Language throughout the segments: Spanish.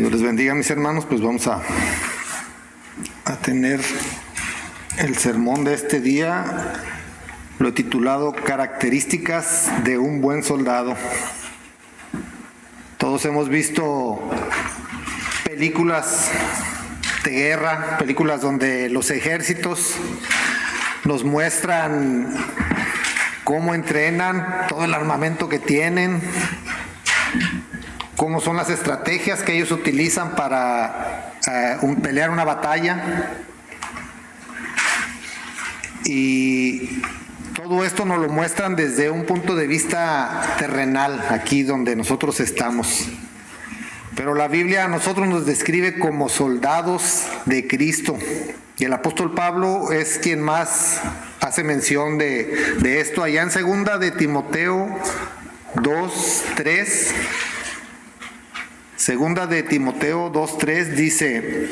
Dios les bendiga, mis hermanos. Pues vamos a tener el sermón de este día. Lo he titulado Características de un buen soldado. Todos hemos visto películas de guerra, películas donde los ejércitos nos muestran cómo entrenan, todo el armamento que tienen, cómo son las estrategias que ellos utilizan para pelear una batalla. Y todo esto nos lo muestran desde un punto de vista terrenal, aquí donde nosotros estamos. Pero la Biblia a nosotros nos describe como soldados de Cristo. Y el apóstol Pablo es quien más hace mención de esto. Allá en 2 de Timoteo 2:3, 2 de Timoteo 2:3 dice: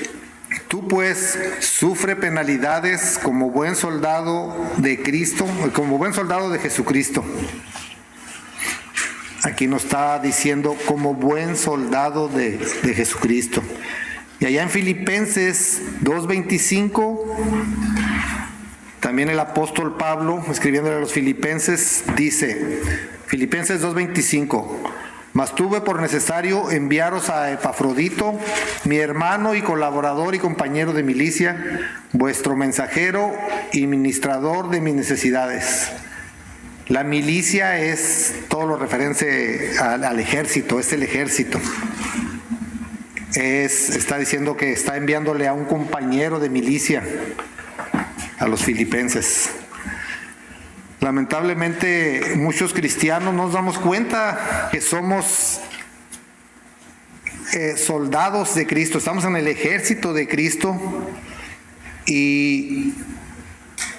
tú pues sufre penalidades como buen soldado de Cristo, como buen soldado de Jesucristo. Aquí nos está diciendo como buen soldado de Jesucristo. Y allá en Filipenses 2:25, también el apóstol Pablo, escribiéndole a los filipenses, dice, Filipenses 2:25, mas tuve por necesario enviaros a Epafrodito, mi hermano y colaborador y compañero de milicia, vuestro mensajero y ministrador de mis necesidades. La milicia es todo lo referente al ejército, es el ejército. Está diciendo que está enviándole a un compañero de milicia a los filipenses. Lamentablemente muchos cristianos nos damos cuenta que somos soldados de Cristo, estamos en el ejército de Cristo, y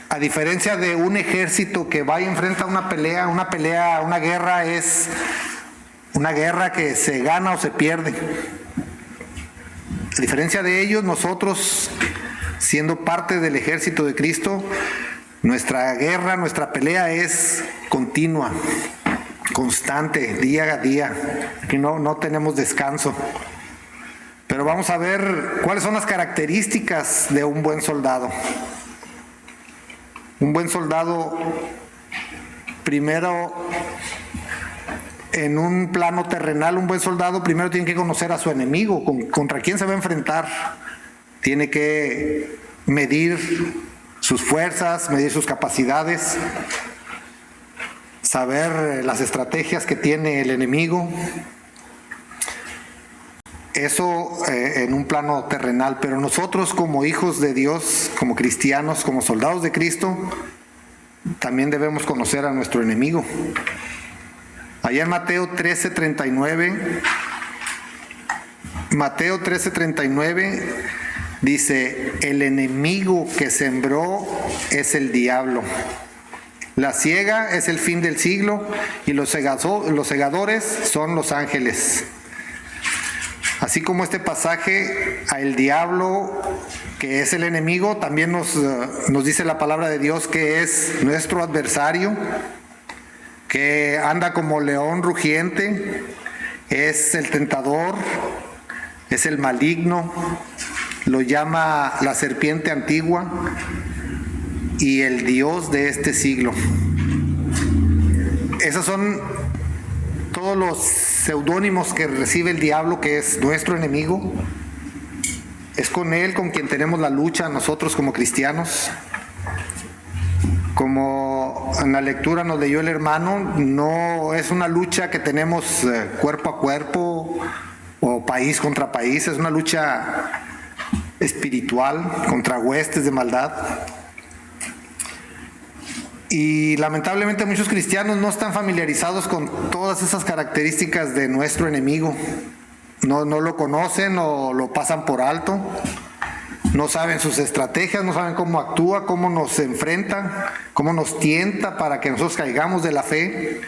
a diferencia de un ejército que va y enfrenta una guerra es una guerra que se gana o se pierde. A diferencia de ellos, nosotros, siendo parte del ejército de Cristo, nuestra guerra, nuestra pelea es continua, constante, día a día. Aquí no tenemos descanso. Pero vamos a ver cuáles son las características de un buen soldado. Un buen soldado, primero, en un plano terrenal, un buen soldado primero tiene que conocer a su enemigo, contra quién se va a enfrentar. Tiene que medir sus fuerzas, medir sus capacidades, saber las estrategias que tiene el enemigo. Eso en un plano terrenal, pero nosotros como hijos de Dios, como cristianos, como soldados de Cristo, también debemos conocer a nuestro enemigo. Allá en Mateo 13:39 dice: el enemigo que sembró es el diablo. La siega es el fin del siglo y los segadores son los ángeles. Así como este pasaje, a el diablo, que es el enemigo, también nos dice la palabra de Dios que es nuestro adversario, que anda como león rugiente, es el tentador, es el maligno, lo llama la serpiente antigua y el Dios de este siglo. Esos son todos los seudónimos que recibe el diablo, que es nuestro enemigo. Es con él con quien tenemos la lucha nosotros como cristianos. Como en la lectura nos leyó el hermano, no es una lucha que tenemos cuerpo a cuerpo o país contra país, es una lucha espiritual contra huestes de maldad. Y lamentablemente muchos cristianos no están familiarizados con todas esas características de nuestro enemigo. No lo conocen o lo pasan por alto. No saben sus estrategias, no saben cómo actúa, cómo nos enfrenta, cómo nos tienta para que nosotros caigamos de la fe.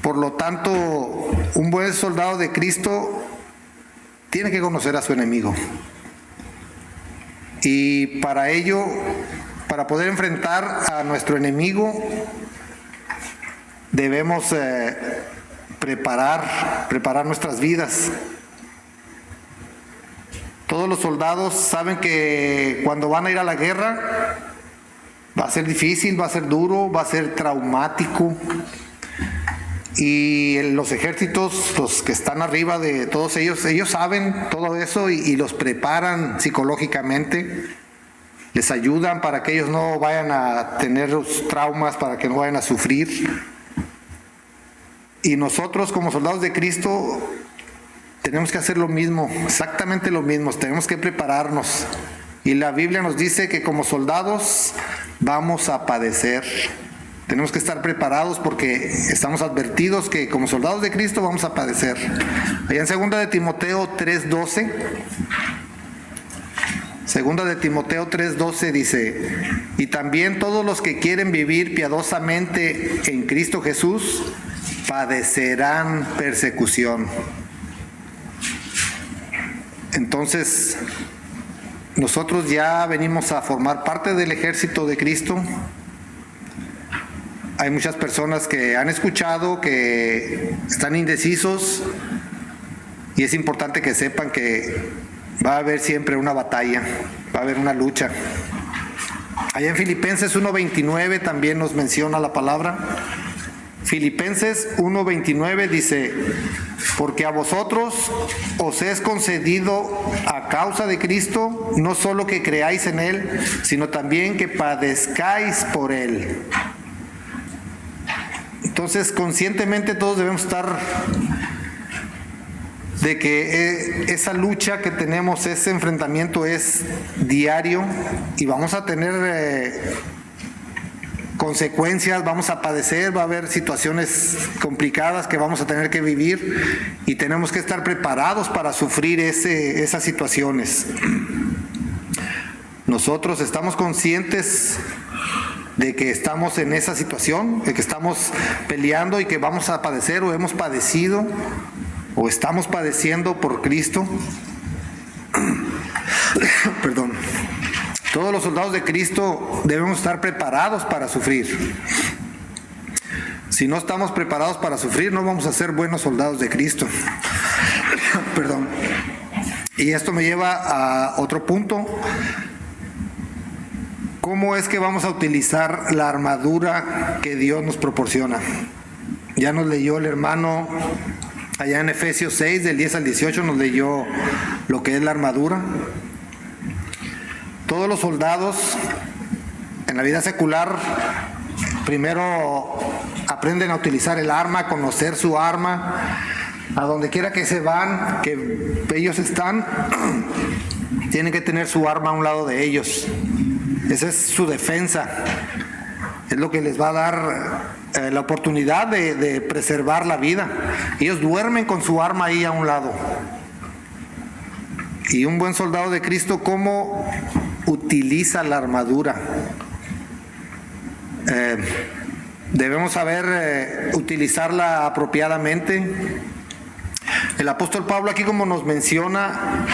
Por lo tanto, un buen soldado de Cristo tiene que conocer a su enemigo. Y para ello, para poder enfrentar a nuestro enemigo, debemos preparar nuestras vidas. Todos los soldados saben que cuando van a ir a la guerra va a ser difícil, va a ser duro, va a ser traumático. Y los ejércitos, los que están arriba de todos ellos saben todo eso y los preparan psicológicamente, les ayudan para que ellos no vayan a tener los traumas, para que no vayan a sufrir. Y nosotros como soldados de Cristo tenemos que hacer lo mismo, exactamente lo mismo, tenemos que prepararnos. Y la Biblia nos dice que como soldados vamos a padecer. Tenemos que estar preparados porque estamos advertidos que como soldados de Cristo vamos a padecer. Allá en 2 de Timoteo 3:12, 2 de Timoteo 3:12 dice: y también todos los que quieren vivir piadosamente en Cristo Jesús padecerán persecución. Entonces, nosotros ya venimos a formar parte del ejército de Cristo. Hay muchas personas que han escuchado, que están indecisos, y es importante que sepan que va a haber siempre una batalla, va a haber una lucha. Allá en Filipenses 1:29 también nos menciona la palabra. Filipenses 1:29 dice: porque a vosotros os es concedido a causa de Cristo, no solo que creáis en Él, sino también que padezcáis por Él. Entonces, conscientemente todos debemos estar de que esa lucha que tenemos, ese enfrentamiento es diario y vamos a tener consecuencias, vamos a padecer, va a haber situaciones complicadas que vamos a tener que vivir y tenemos que estar preparados para sufrir esas situaciones. Nosotros estamos conscientes de que estamos en esa situación, de que estamos peleando y que vamos a padecer o hemos padecido o estamos padeciendo por Cristo. Perdón. Todos los soldados de Cristo debemos estar preparados para sufrir. Si no estamos preparados para sufrir, no vamos a ser buenos soldados de Cristo. Perdón. Y esto me lleva a otro punto. ¿Cómo es que vamos a utilizar la armadura que Dios nos proporciona? Ya nos leyó el hermano allá en Efesios 6, del 10 al 18, nos leyó lo que es la armadura. Todos los soldados en la vida secular primero aprenden a utilizar el arma, a conocer su arma. A donde quiera que se van, que ellos están, tienen que tener su arma a un lado de ellos. Esa es su defensa. Es lo que les va a dar la oportunidad de preservar la vida. Ellos duermen con su arma ahí a un lado. Y un buen soldado de Cristo, ¿cómo utiliza la armadura? Debemos saber utilizarla apropiadamente. El apóstol Pablo aquí, como nos menciona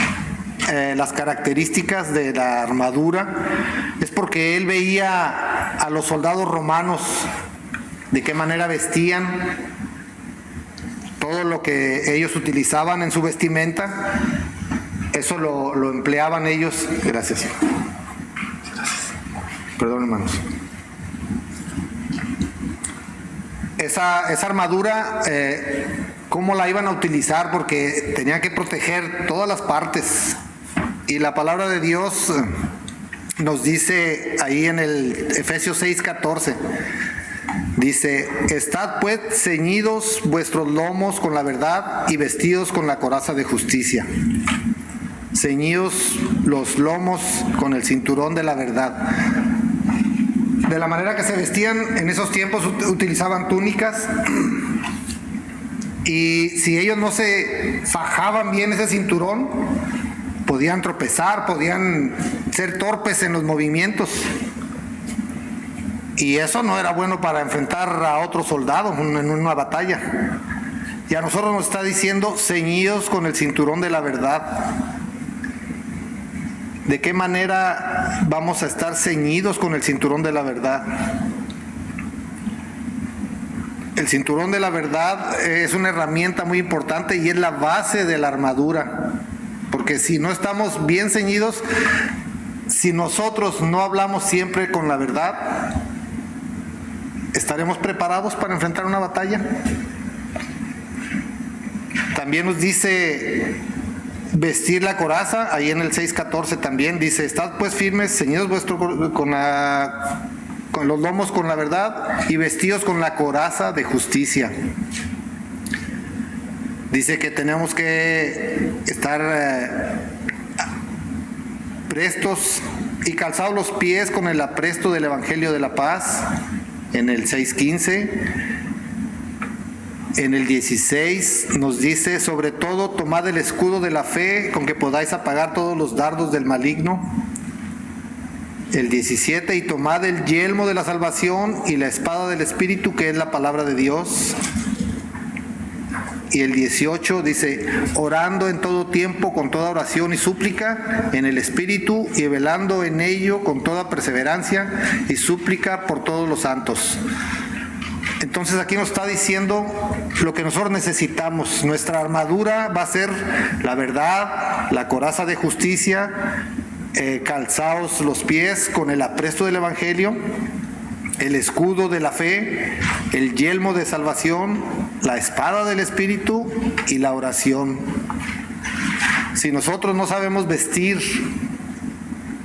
las características de la armadura, es porque él veía a los soldados romanos de qué manera vestían, todo lo que ellos utilizaban en su vestimenta, eso lo empleaban ellos. Gracias. Perdón, hermanos. Esa armadura, ¿cómo la iban a utilizar? Porque tenían que proteger todas las partes. Y la palabra de Dios nos dice ahí en el Efesios 6:14, dice: estad pues ceñidos vuestros lomos con la verdad y vestidos con la coraza de justicia. Ceñidos los lomos con el cinturón de la verdad. De la manera que se vestían en esos tiempos, utilizaban túnicas, y si ellos no se fajaban bien ese cinturón, podían tropezar, podían ser torpes en los movimientos, y eso no era bueno para enfrentar a otro soldado en una batalla. Y a nosotros nos está diciendo: ceñidos con el cinturón de la verdad. ¿De qué manera vamos a estar ceñidos con el cinturón de la verdad? El cinturón de la verdad es una herramienta muy importante y es la base de la armadura, porque porque si no estamos bien ceñidos, si nosotros no hablamos siempre con la verdad, ¿estaremos preparados para enfrentar una batalla? También nos dice vestir la coraza, ahí en el 6:14 también dice: estad pues firmes, ceñidos con los lomos con la verdad y vestidos con la coraza de justicia. Dice que tenemos que estar prestos y calzados los pies con el apresto del Evangelio de la paz, en el 6:15. En el 16 nos dice: sobre todo tomad el escudo de la fe con que podáis apagar todos los dardos del maligno. El 17: y tomad el yelmo de la salvación y la espada del Espíritu, que es la palabra de Dios. Y el 18 dice: orando en todo tiempo con toda oración y súplica en el Espíritu, y velando en ello con toda perseverancia y súplica por todos los santos. Entonces aquí nos está diciendo lo que nosotros necesitamos. Nuestra armadura va a ser la verdad, la coraza de justicia, calzados los pies con el apresto del Evangelio, el escudo de la fe, el yelmo de salvación, la espada del Espíritu y la oración. Si nosotros no sabemos vestir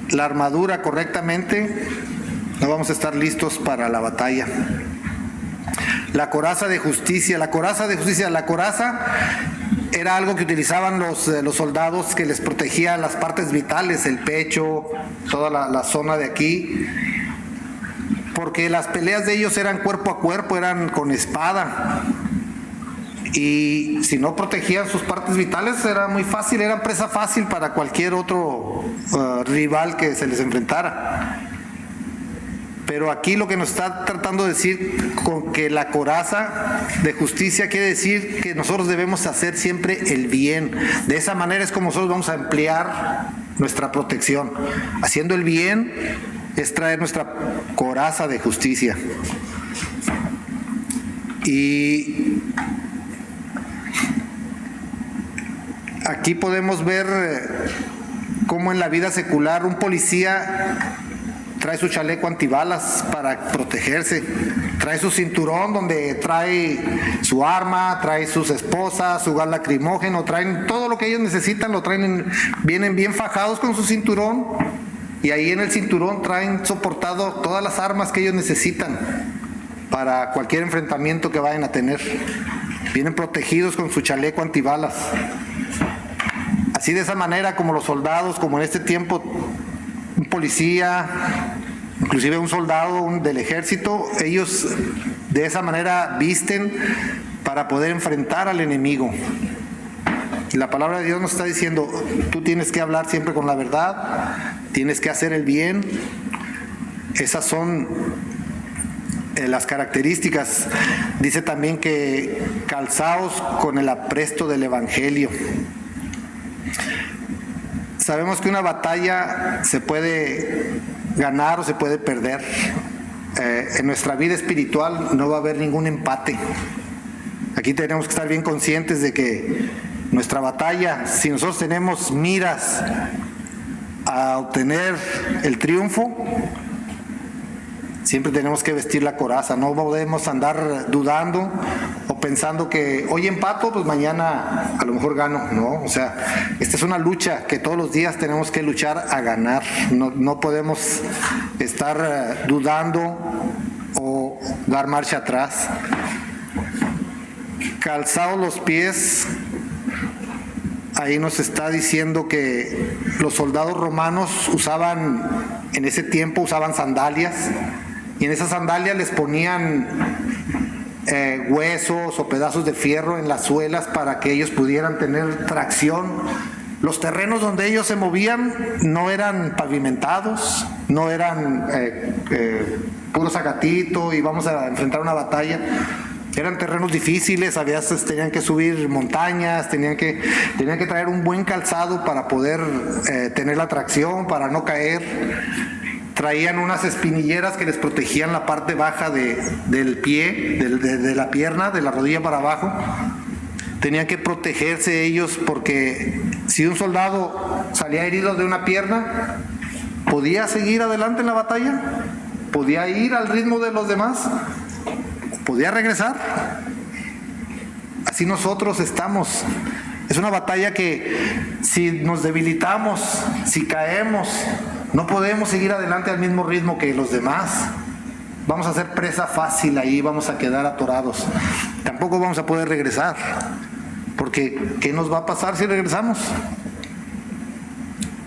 la armadura correctamente, no vamos a estar listos para la batalla. La coraza de justicia, la coraza era algo que utilizaban los soldados, que les protegía las partes vitales, el pecho, toda la zona de aquí, porque las peleas de ellos eran cuerpo a cuerpo, eran con espada, y si no protegían sus partes vitales era muy fácil, eran presa fácil para cualquier otro rival que se les enfrentara. Pero aquí lo que nos está tratando de decir con que la coraza de justicia quiere decir que nosotros debemos hacer siempre el bien. De esa manera es como nosotros vamos a emplear nuestra protección. Haciendo el bien es traer nuestra coraza de justicia. Y aquí podemos ver cómo en la vida secular un policía trae su chaleco antibalas para protegerse, trae su cinturón donde trae su arma, trae sus esposas, su gas lacrimógeno, traen todo lo que ellos necesitan, vienen bien fajados con su cinturón, y ahí en el cinturón traen soportado todas las armas que ellos necesitan para cualquier enfrentamiento que vayan a tener. Vienen protegidos con su chaleco antibalas. Así, de esa manera, como los soldados, como en este tiempo un policía, inclusive un soldado del ejército, ellos de esa manera visten para poder enfrentar al enemigo. Y la palabra de Dios nos está diciendo: tú tienes que hablar siempre con la verdad, tienes que hacer el bien. Esas son las características. Dice también que calzaos con el apresto del Evangelio. Sabemos que una batalla se puede ganar o se puede perder. En nuestra vida espiritual no va a haber ningún empate. Aquí tenemos que estar bien conscientes de que nuestra batalla, si nosotros tenemos miras a obtener el triunfo, siempre tenemos que vestir la coraza. No podemos andar dudando o pensando que hoy empato, pues mañana a lo mejor gano. No, o sea, esta es una lucha que todos los días tenemos que luchar a ganar. No podemos estar dudando o dar marcha atrás. Calzados los pies, ahí nos está diciendo que los soldados romanos en ese tiempo usaban sandalias, y en esas sandalias les ponían huesos o pedazos de fierro en las suelas para que ellos pudieran tener tracción. Los terrenos donde ellos se movían no eran pavimentados, no eran puro zacatito y vamos a enfrentar una batalla. Eran terrenos difíciles, a veces tenían que subir montañas, tenían que traer un buen calzado para poder tener la tracción, para no caer. Traían unas espinilleras que les protegían la parte baja del pie, de la pierna, de la rodilla para abajo. Tenían que protegerse ellos porque Si un soldado salía herido de una pierna, ¿podía seguir adelante en la batalla? ¿Podía ir al ritmo de los demás? ¿Podía regresar? Así nosotros estamos. Es una batalla que si nos debilitamos, si caemos, no podemos seguir adelante al mismo ritmo que los demás. Vamos a ser presa fácil ahí, vamos a quedar atorados. Tampoco vamos a poder regresar, porque ¿qué nos va a pasar si regresamos?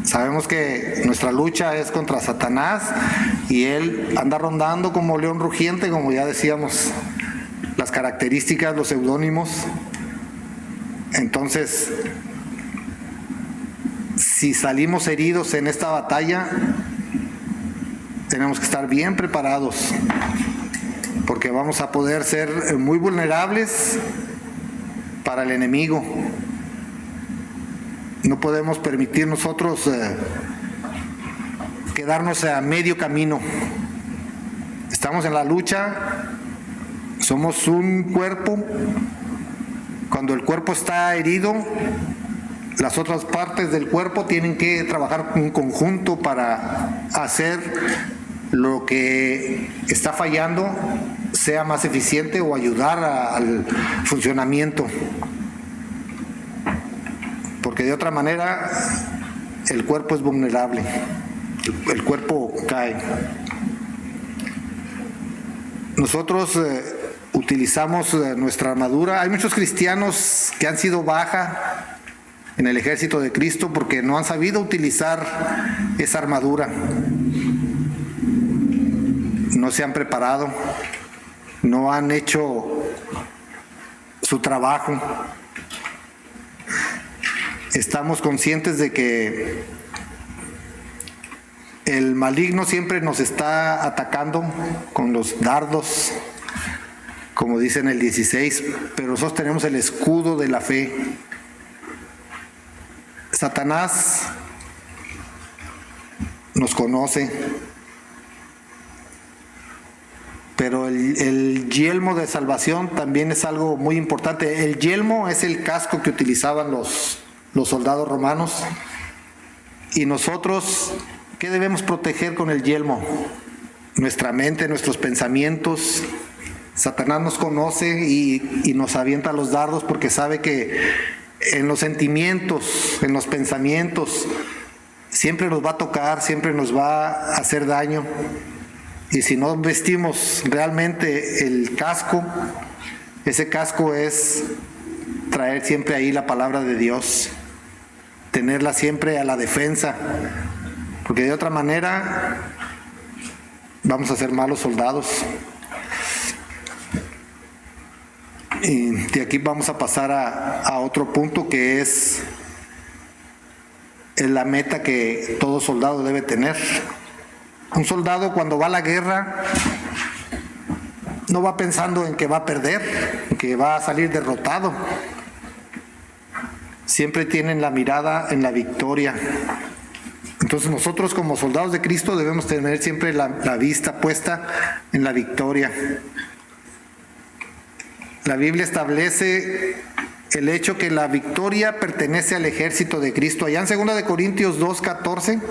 Sabemos que nuestra lucha es contra Satanás y él anda rondando como león rugiente, como ya decíamos, las características, los seudónimos. Entonces, si salimos heridos en esta batalla, tenemos que estar bien preparados, porque vamos a poder ser muy vulnerables para el enemigo. No podemos permitir nosotros quedarnos a medio camino. Estamos en la lucha, somos un cuerpo. Cuando el cuerpo está herido, las otras partes del cuerpo tienen que trabajar en conjunto para hacer lo que está fallando sea más eficiente o ayudar al funcionamiento. Porque de otra manera el cuerpo es vulnerable, el cuerpo cae. Nosotros utilizamos nuestra armadura. Hay muchos cristianos que han sido baja en el ejército de Cristo porque no han sabido utilizar esa armadura. No se han preparado, no han hecho su trabajo. Estamos conscientes de que el maligno siempre nos está atacando con los dardos, como dice en el 16, pero nosotros tenemos el escudo de la fe. Satanás nos conoce, pero el yelmo de salvación también es algo muy importante. El yelmo es el casco que utilizaban los soldados romanos. Y nosotros, ¿qué debemos proteger con el yelmo? Nuestra mente, nuestros pensamientos. Satanás nos conoce y nos avienta los dardos porque sabe que en los sentimientos, en los pensamientos, siempre nos va a tocar, siempre nos va a hacer daño. Y si no vestimos realmente el casco, ese casco es traer siempre ahí la palabra de Dios, tenerla siempre a la defensa, porque de otra manera vamos a ser malos soldados. Y de aquí vamos a pasar a otro punto que es la meta que todo soldado debe tener. Un soldado cuando va a la guerra no va pensando en que va a perder, en que va a salir derrotado. Siempre tienen la mirada en la victoria. Entonces nosotros como soldados de Cristo debemos tener siempre la vista puesta en la victoria. La Biblia establece el hecho que la victoria pertenece al ejército de Cristo. Allá en 2 Corintios 2:14,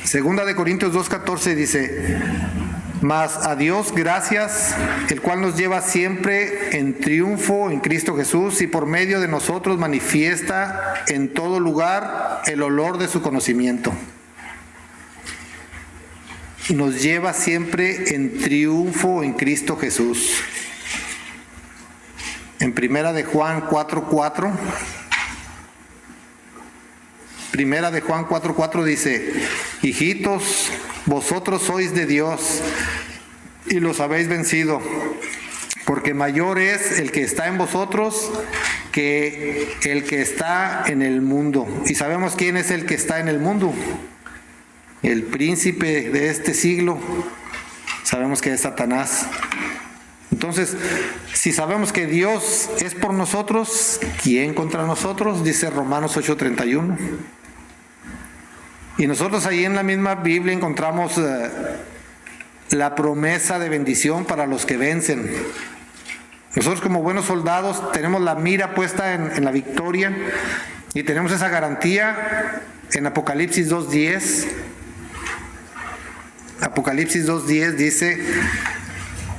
2 Corintios 2:14 dice: mas a Dios gracias, el cual nos lleva siempre en triunfo en Cristo Jesús y por medio de nosotros manifiesta en todo lugar el olor de su conocimiento. Nos lleva siempre en triunfo en Cristo Jesús. En Primera de Juan 4:4, Primera de Juan 4:4 dice: hijitos, vosotros sois de Dios y los habéis vencido, porque mayor es el que está en vosotros que el que está en el mundo. Y sabemos quién es el que está en el mundo. El príncipe de este siglo, sabemos que es Satanás. Entonces, si sabemos que Dios es por nosotros, ¿quién contra nosotros? Dice Romanos 8:31. Y nosotros ahí en la misma Biblia encontramos la promesa de bendición para los que vencen. Nosotros como buenos soldados tenemos la mira puesta en la victoria y tenemos esa garantía en Apocalipsis 2:10. Apocalipsis 2:10 dice: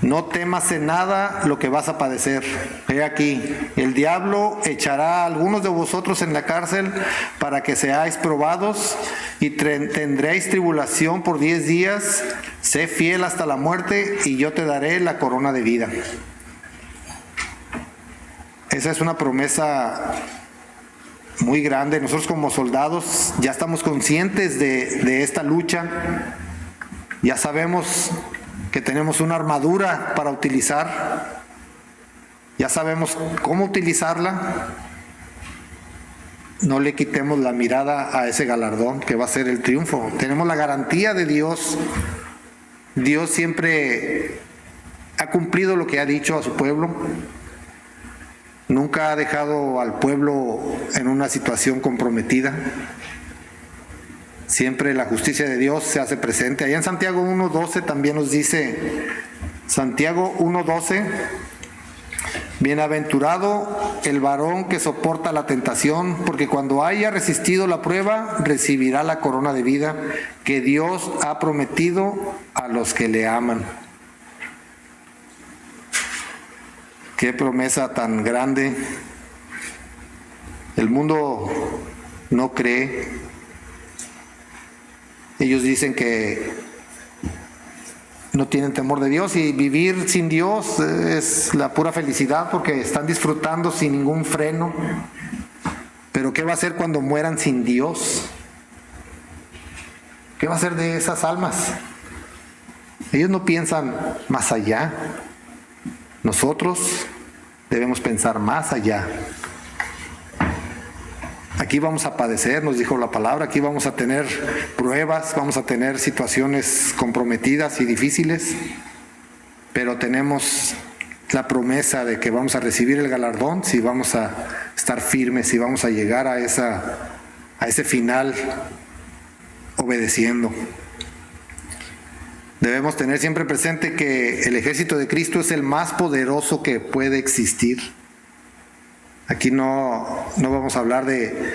no temas en nada lo que vas a padecer. He aquí, el diablo echará a algunos de vosotros en la cárcel para que seáis probados y tendréis tribulación por 10 días. Sé fiel hasta la muerte y yo te daré la corona de vida. Esa es una promesa muy grande. Nosotros como soldados ya estamos conscientes de esta lucha. Ya sabemos que tenemos una armadura para utilizar. Ya sabemos cómo utilizarla. No le quitemos la mirada a ese galardón que va a ser el triunfo. Tenemos la garantía de Dios. Dios siempre ha cumplido lo que ha dicho a su pueblo. Nunca ha dejado al pueblo en una situación comprometida. Siempre la justicia de Dios se hace presente. Allá en Santiago 1:12 también nos dice, Santiago 1:12, bienaventurado el varón que soporta la tentación, porque cuando haya resistido la prueba, recibirá la corona de vida que Dios ha prometido a los que le aman. Qué promesa tan grande. El mundo no cree. Ellos dicen que no tienen temor de Dios y vivir sin Dios es la pura felicidad porque están disfrutando sin ningún freno. Pero ¿qué va a hacer cuando mueran sin Dios? ¿Qué va a hacer de esas almas? Ellos no piensan más allá. Nosotros debemos pensar más allá. Aquí vamos a padecer, nos dijo la palabra, aquí vamos a tener pruebas, vamos a tener situaciones comprometidas y difíciles, pero tenemos la promesa de que vamos a recibir el galardón si vamos a estar firmes, si vamos a llegar a ese final obedeciendo. Debemos tener siempre presente que el ejército de Cristo es el más poderoso que puede existir. Aquí no vamos a hablar de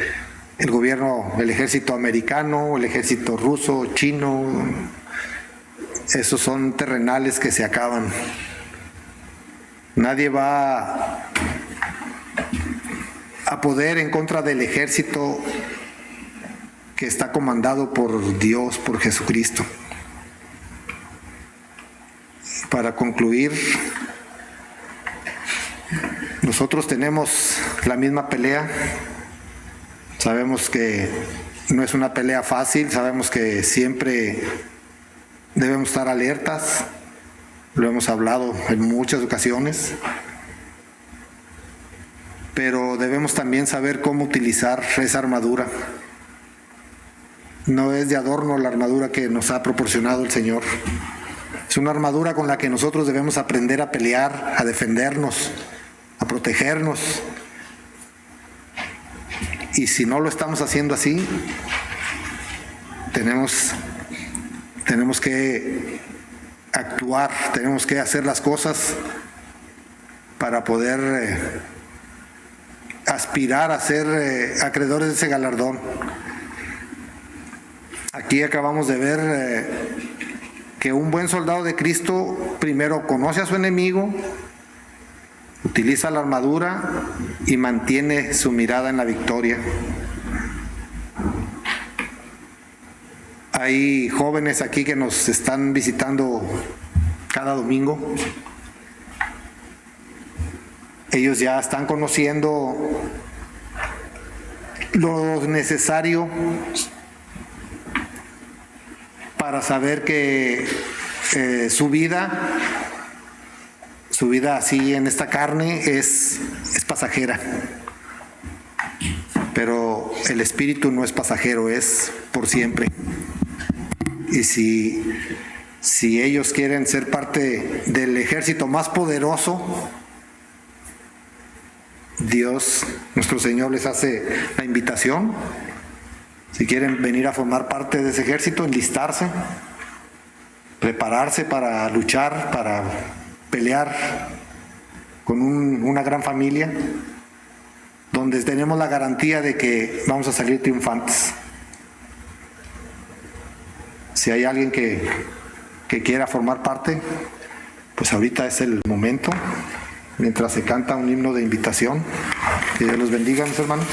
el gobierno, el ejército americano, el ejército ruso, chino. Esos son terrenales que se acaban. Nadie va a poder en contra del ejército que está comandado por Dios, por Jesucristo. Para concluir, nosotros tenemos la misma pelea. Sabemos que no es una pelea fácil, sabemos que siempre debemos estar alertas. Lo hemos hablado en muchas ocasiones. Pero debemos también saber cómo utilizar esa armadura. No es de adorno la armadura que nos ha proporcionado el Señor. Es una armadura con la que nosotros debemos aprender a pelear, a defendernos, a protegernos. Y si no lo estamos haciendo así, tenemos que actuar, tenemos que hacer las cosas para poder aspirar a ser acreedores de ese galardón. Aquí acabamos de ver que un buen soldado de Cristo primero conoce a su enemigo, utiliza la armadura y mantiene su mirada en la victoria. Hay jóvenes aquí que nos están visitando cada domingo. Ellos ya están conociendo lo necesario para saber que su vida así en esta carne es pasajera. Pero el espíritu no es pasajero, es por siempre. Y si ellos quieren ser parte del ejército más poderoso, Dios, nuestro Señor, les hace la invitación. Si quieren venir a formar parte de ese ejército, enlistarse, prepararse para luchar, para pelear con una gran familia, donde tenemos la garantía de que vamos a salir triunfantes. Si hay alguien que quiera formar parte, pues ahorita es el momento, mientras se canta un himno de invitación. Que Dios los bendiga, mis hermanos.